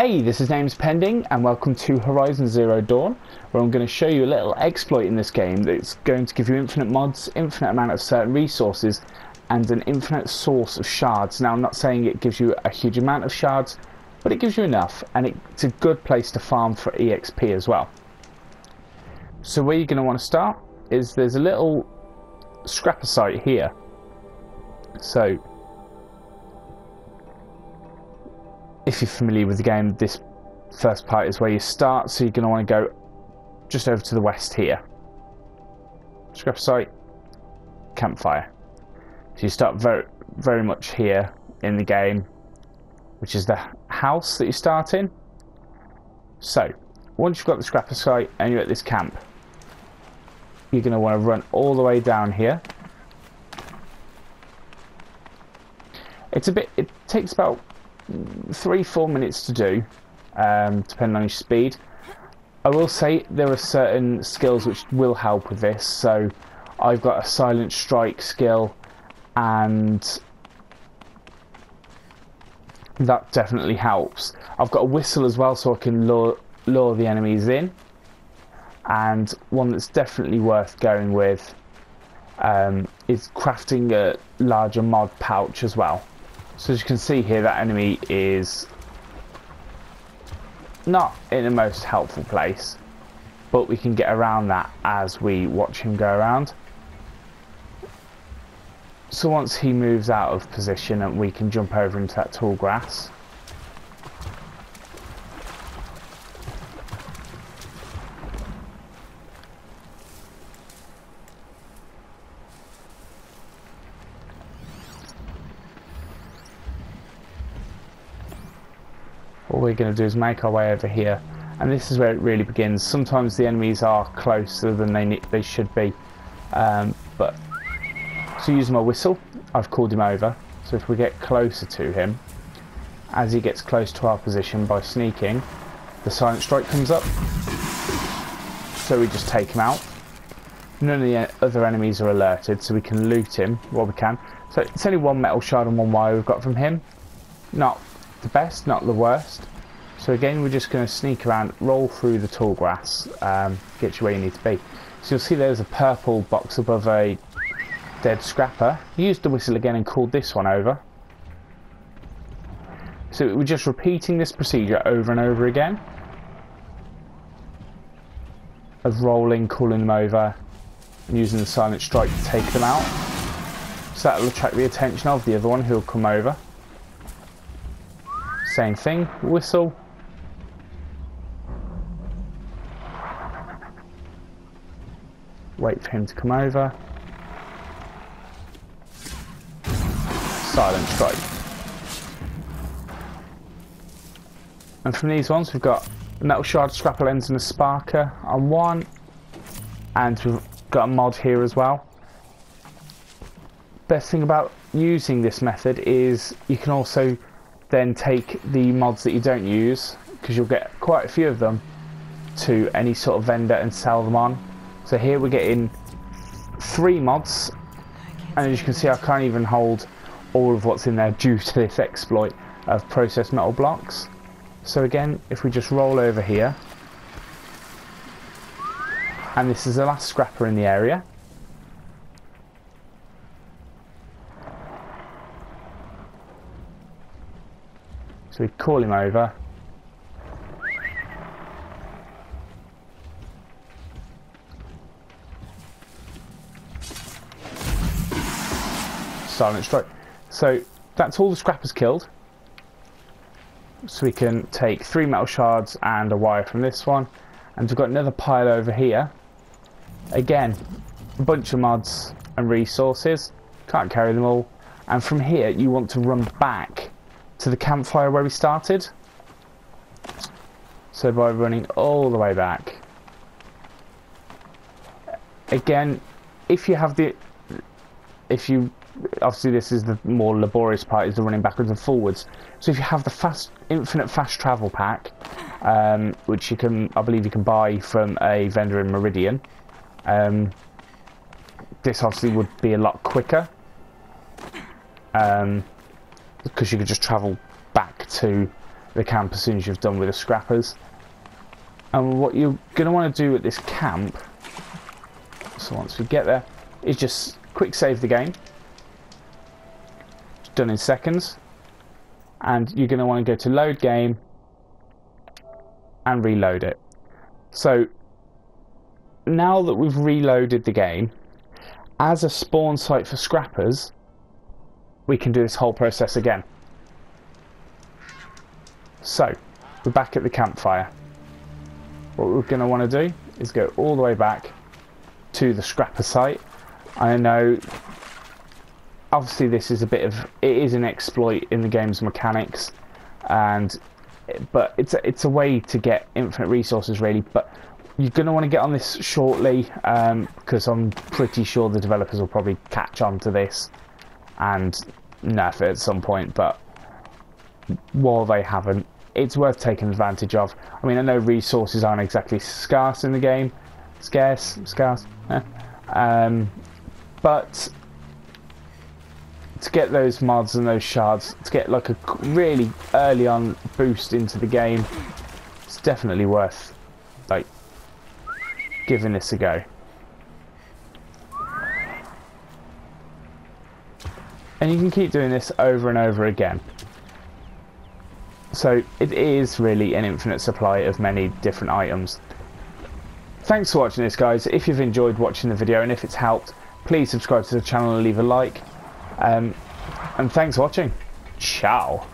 Hey, this is Names Pending and welcome to Horizon Zero Dawn, where I'm going to show you a little exploit in this game that's going to give you infinite mods, infinite amount of certain resources and an infinite source of shards. Now I'm not saying it gives you a huge amount of shards, but it gives you enough, and it's a good place to farm for EXP as well. So where you're going to want to start is there's a little scrapper site here. So if you're familiar with the game, this first part is where you start, so you're going to want to go just over to the west here. Scrapper site, campfire. So you start very much here in the game, which is the house that you start in. So once you've got the scrapper site and you're at this camp, you're going to want to run all the way down here. It takes about 3-4 minutes to do, depending on your speed. I will say there are certain skills which will help with this. So I've got a silent strike skill, and that definitely helps. I've got a whistle as well, so I can lure the enemies in. And one that's definitely worth going with is crafting a larger mod pouch as well. So as you can see here, that enemy is not in the most helpful place, but we can get around that as we watch him go around. So once he moves out of position, and we can jump over into that tall grass. What we're going to do is make our way over here, and this is where it really begins. Sometimes the enemies are closer than they should be, but so using my whistle, I've called him over. So if we get closer to him, as he gets close to our position by sneaking, the silent strike comes up, so we just take him out. None of the other enemies are alerted, so we can loot him while we can. So it's only one metal shard and one wire we've got from him. Not the best, not the worst. So again, we're just going to sneak around, roll through the tall grass, get you where you need to be. So you'll see there's a purple box above a dead scrapper. Used the whistle again and called this one over. So we're just repeating this procedure over and over again of rolling, calling them over, and using the silent strike to take them out. So that will attract the attention of the other one who will come over. Same thing, whistle. Wait for him to come over. Silent strike. And from these ones we've got a metal shard, scrapper lens and a sparker on one. And we've got a mod here as well. Best thing about using this method is you can also then take the mods that you don't use, because you'll get quite a few of them, to any sort of vendor and sell them on. So here we're getting 3 mods, and as you can see I can't even hold all of what's in there due to this exploit of processed metal blocks. So again, if we just roll over here, and this is the last scrapper in the area. So we call him over. Silent strike. So that's all the scrappers killed. So we can take 3 metal shards and a wire from this one. And we've got another pile over here. Again, a bunch of mods and resources. Can't carry them all. And from here you want to run back to the campfire where we started. So by running all the way back. Again, obviously this is the more laborious part, is the running backwards and forwards. So if you have the infinite fast travel pack, which I believe you can buy from a vendor in Meridian, this obviously would be a lot quicker. because you could just travel back to the camp as soon as you've done with the scrappers. And what you're going to want to do at this camp, so once we get there, is just quick save the game. It's done in seconds. And you're going to want to go to load game and reload it. So now that we've reloaded the game, as a spawn site for scrappers, we can do this whole process again. So we're back at the campfire. What we're going to want to do is go all the way back to the scrapper site. I know obviously this is it is an exploit in the game's mechanics, but it's a way to get infinite resources really. But you're going to want to get on this shortly, because I'm pretty sure the developers will probably catch on to this and nerf it at some point. But while they haven't, it's worth taking advantage of. I mean, I know resources aren't exactly scarce in the game, scarce, but to get those mods and those shards, to get like a really early on boost into the game, it's definitely worth like giving this a go. And you can keep doing this over and over again. So it is really an infinite supply of many different items. Thanks for watching this, guys. If you've enjoyed watching the video and if it's helped, please subscribe to the channel and leave a like. And thanks for watching. Ciao.